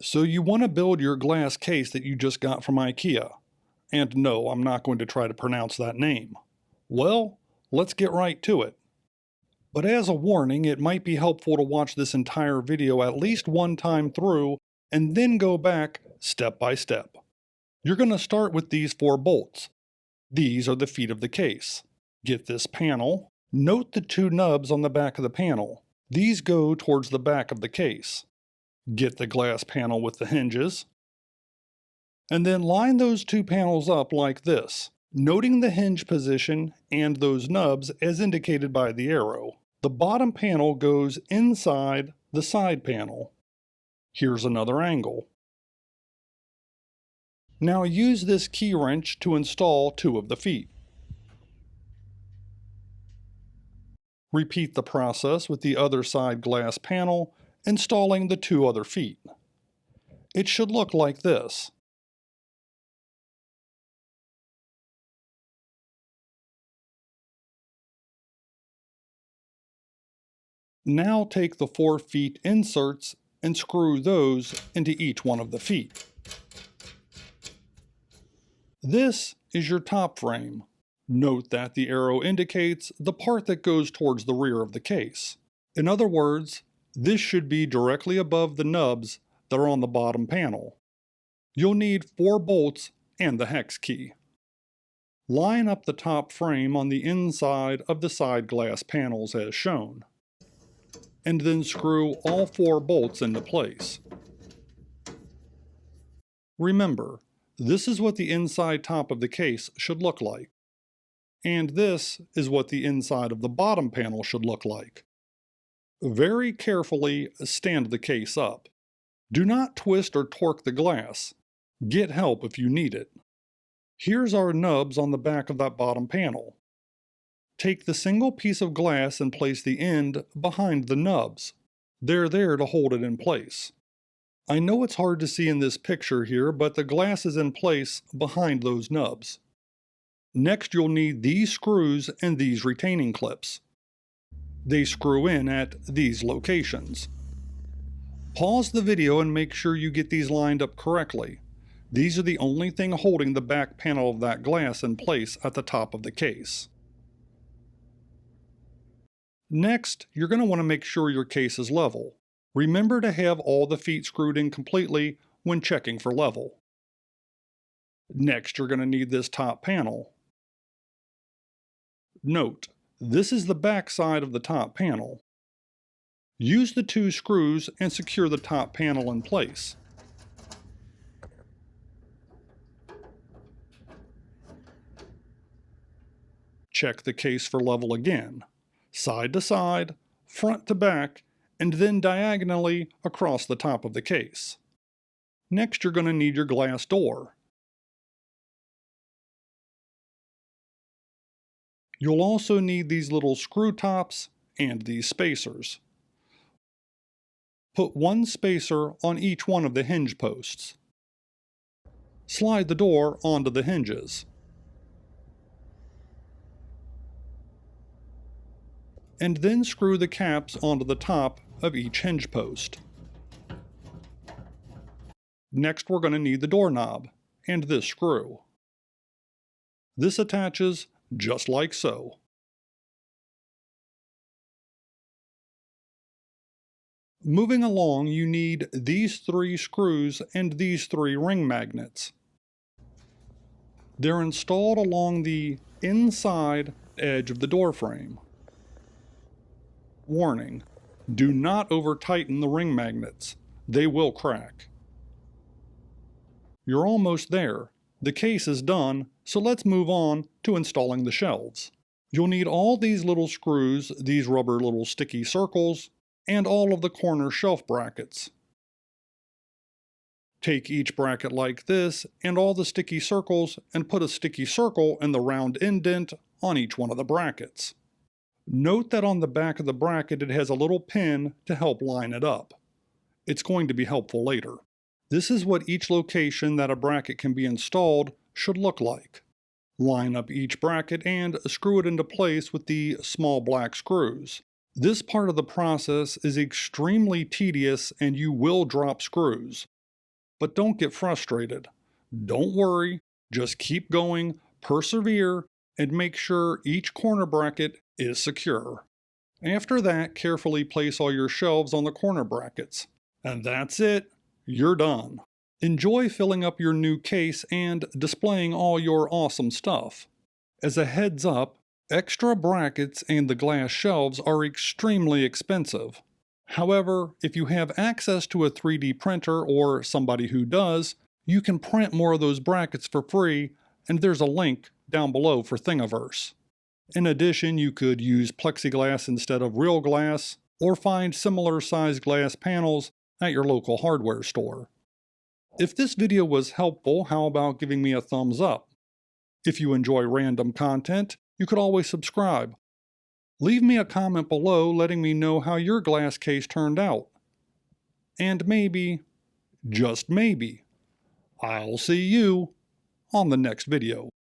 So you want to build your glass case that you just got from Ikea. And no, I'm not going to try to pronounce that name. Well, let's get right to it. But as a warning, it might be helpful to watch this entire video at least one time through and then go back step by step. You're going to start with these 4 bolts. These are the feet of the case. Get this panel. Note the 2 nubs on the back of the panel. These go towards the back of the case. Get the glass panel with the hinges. And then line those 2 panels up like this, noting the hinge position and those nubs as indicated by the arrow. The bottom panel goes inside the side panel. Here's another angle. Now use this key wrench to install 2 of the feet. Repeat the process with the other side glass panel, installing the 2 other feet. It should look like this. Now take the 4 feet inserts and screw those into each one of the feet. This is your top frame. Note that the arrow indicates the part that goes towards the rear of the case. In other words, this should be directly above the nubs that are on the bottom panel. You'll need 4 bolts and the hex key. Line up the top frame on the inside of the side glass panels as shown, and then screw all 4 bolts into place. Remember, this is what the inside top of the case should look like. And this is what the inside of the bottom panel should look like. Very carefully stand the case up. Do not twist or torque the glass. Get help if you need it. Here's our nubs on the back of that bottom panel. Take the single piece of glass and place the end behind the nubs. They're there to hold it in place. I know it's hard to see in this picture here, but the glass is in place behind those nubs. Next, you'll need these screws and these retaining clips. They screw in at these locations. Pause the video and make sure you get these lined up correctly. These are the only thing holding the back panel of that glass in place at the top of the case. Next, you're going to want to make sure your case is level. Remember to have all the feet screwed in completely when checking for level. Next, you're going to need this top panel. Note, this is the back side of the top panel. Use the 2 screws and secure the top panel in place. Check the case for level again, side to side, front to back, and then diagonally across the top of the case. Next, you're going to need your glass door. You'll also need these little screw tops and these spacers. Put 1 spacer on each one of the hinge posts. Slide the door onto the hinges. And then screw the caps onto the top of each hinge post. Next, we're going to need the doorknob and this screw. This attaches just like so. Moving along, you need these 3 screws and these 3 ring magnets. They're installed along the inside edge of the door frame. Warning, do not over-tighten the ring magnets. They will crack. You're almost there. The case is done, so let's move on to installing the shelves. You'll need all these little screws, these rubber little sticky circles, and all of the corner shelf brackets. Take each bracket like this and all the sticky circles and put a sticky circle in the round indent on each one of the brackets. Note that on the back of the bracket it has a little pin to help line it up. It's going to be helpful later. This is what each location that a bracket can be installed should look like. Line up each bracket and screw it into place with the small black screws. This part of the process is extremely tedious and you will drop screws. But don't get frustrated. Don't worry, just keep going, persevere, and make sure each corner bracket is secure. After that, carefully place all your shelves on the corner brackets. And that's it. You're done. Enjoy filling up your new case and displaying all your awesome stuff. As a heads up, extra brackets and the glass shelves are extremely expensive. However, if you have access to a 3D printer or somebody who does, you can print more of those brackets for free, and there's a link down below for Thingiverse. In addition, you could use plexiglass instead of real glass, or find similar sized glass panels at your local hardware store. If this video was helpful, how about giving me a thumbs up? If you enjoy random content, you could always subscribe. Leave me a comment below letting me know how your glass case turned out. And maybe, just maybe, I'll see you on the next video.